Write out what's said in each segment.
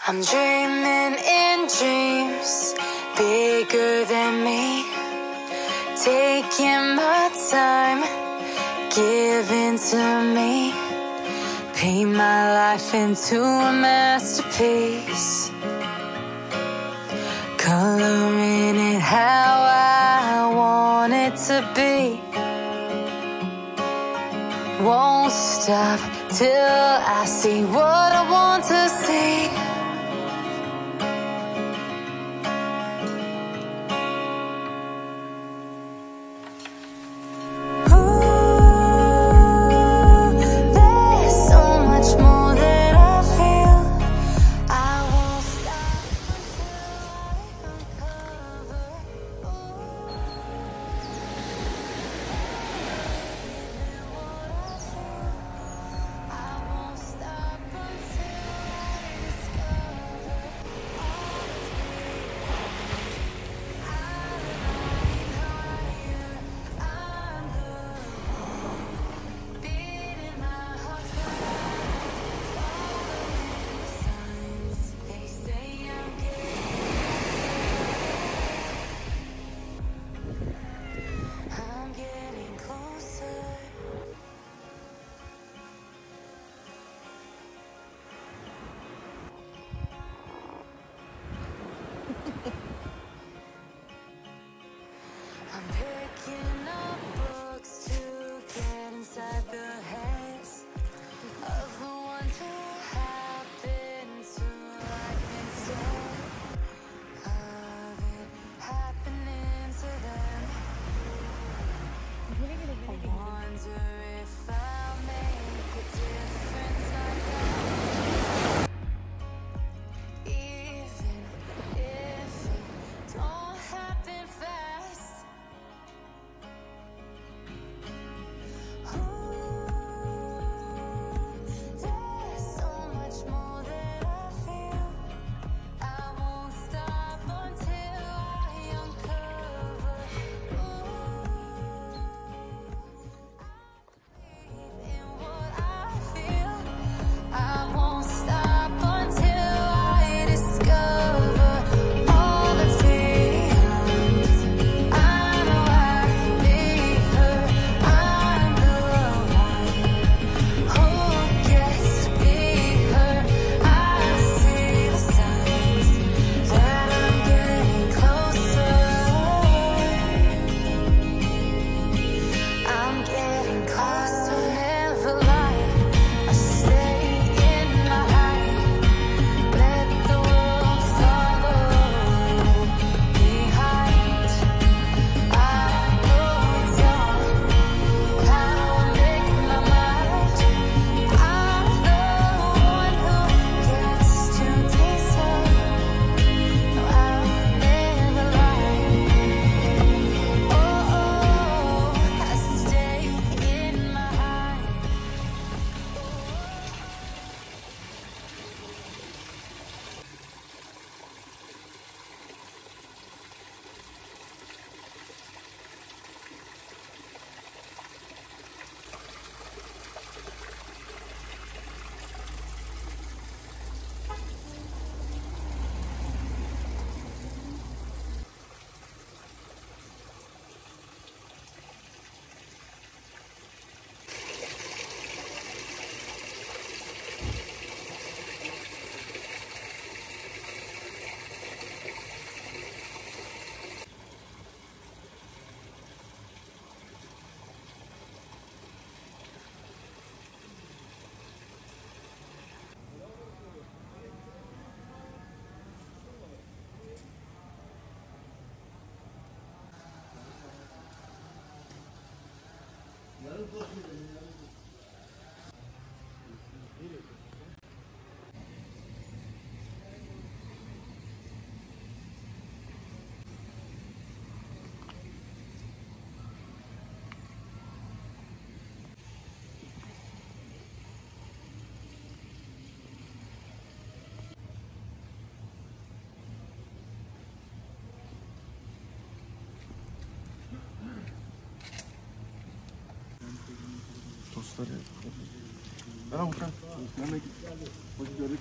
I'm dreaming in dreams bigger than me, taking my time, giving to me, paint my life into a masterpiece, coloring it how I want it to be. Won't stop till I see what I want to see. Dostlar ya. Ben Avukat. Memleket. Hoş gördük.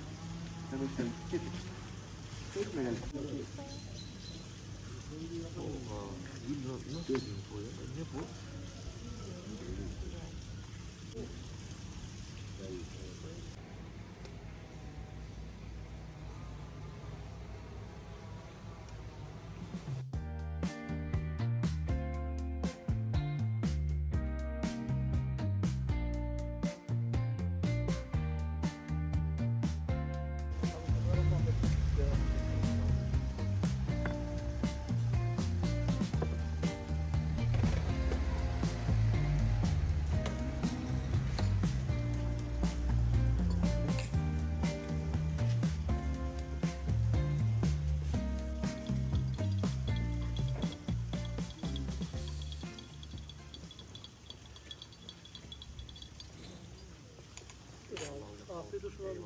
Afiyet olsun abi.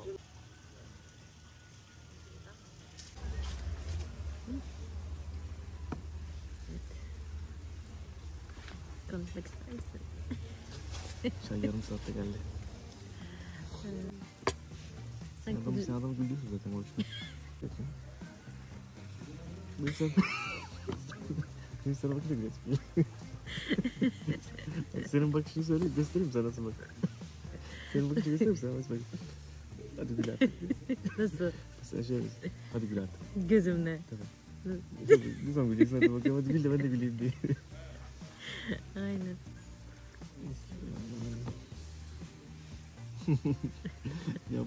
Konuşmak ister misin? Çay yarım saatte geldi. Sen Sen adamı güldürüyorsun zaten o için. Bu sen... Şimdi sana bakınca güleç. Senin bakışını söyle, göstereyim sana nasıl bak. Senin bakışını göstereyim sana nasıl bak. Hadi gül artık. Nasıl? Sen şöyle hadi gül artık. Gözümle. Tamam. Ne zaman güleceksin hadi bakayım, hadi gül de ben de güleyim diye. Aynen. Ya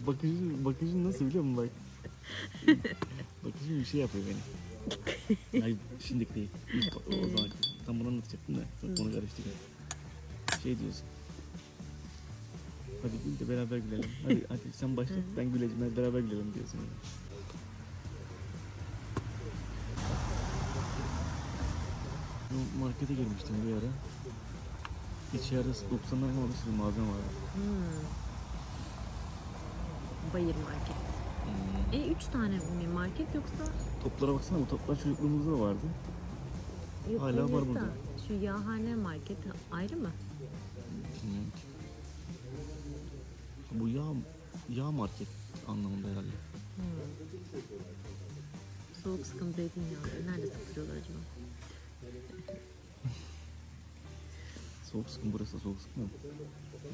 bakışın nasıl biliyor musun bak. Bakışın bir şey yapıyor beni. Hayır şimdilik değil. O zaman tam bunu anlatacaktım da onu karıştık. Şey diyorsun. Hadi gül de beraber gülelim. Hadi sen başla ben güleceğim, hadi beraber gülelim diyorsun. Yani. Markete girmiştim bir ara. İçeride 90'lar falan bir malzeme vardı. Bayır market. 3 tane mi market yoksa? Toplara baksana, bu toplar çocukluğumuzda da vardı. Yok, hala var da. burada. Şu yağhane market ayrı mı? Bilmiyorum ki. Bu yağ market anlamında herhalde. Soğuk sıkım zeytinyağı. Nerede satıyorlar acaba? Soğuk sıkım, burası da soğuk sıkım.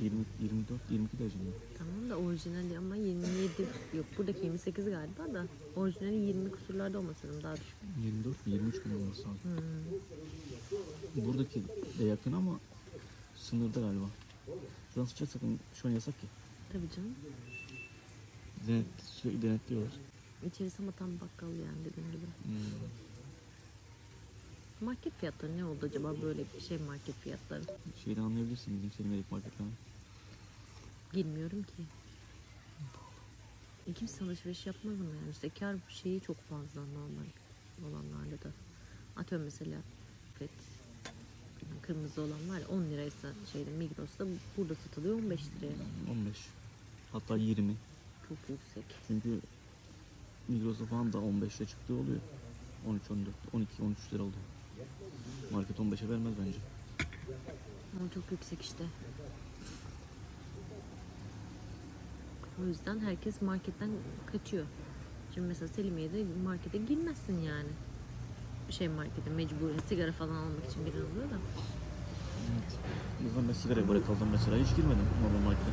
24-22 derece mi? Tamam da orijinali ama 27 yok, buradaki 28 galiba da orijinali 20 kusurlarda olması lazım, daha düşük. 24-23 gün olması lazım. Buradaki de yakın ama sınırda galiba. Şuradan sıcak sakın, şu an yasak ki. Tabii canım. Sürekli denetliyorlar. İçerisi ama tam bakkal yani dediğim gibi. Market fiyatları ne oldu acaba, böyle bir şey market fiyatları? Şeyden anlayabilirsin bizim Selim'deki marketlerden. Bilmiyorum ki. Kimse alışveriş yapmaz ama yani işte kar şeyi çok fazla normal olanlarda da. Atıyorum mesela pet kırmızı olan var ya, 10 liraysa şeyde Migros'ta, burada satılıyor 15 liraya. 15. Hatta 20. Çok yüksek. Çünkü Migros'ta falan da 15'e çıktığı oluyor. 13, 14, 12, 13 lira oldu. Market 15'e vermez bence. Ama çok yüksek işte. O yüzden herkes marketten kaçıyor. Şimdi mesela Selimiye'de markete girmezsin yani. Şey markete mecburen sigara falan almak için biri alıyor da. Evet. O yüzden ben sigarayı bırakaldım mesela. Hiç girmedim normal markete.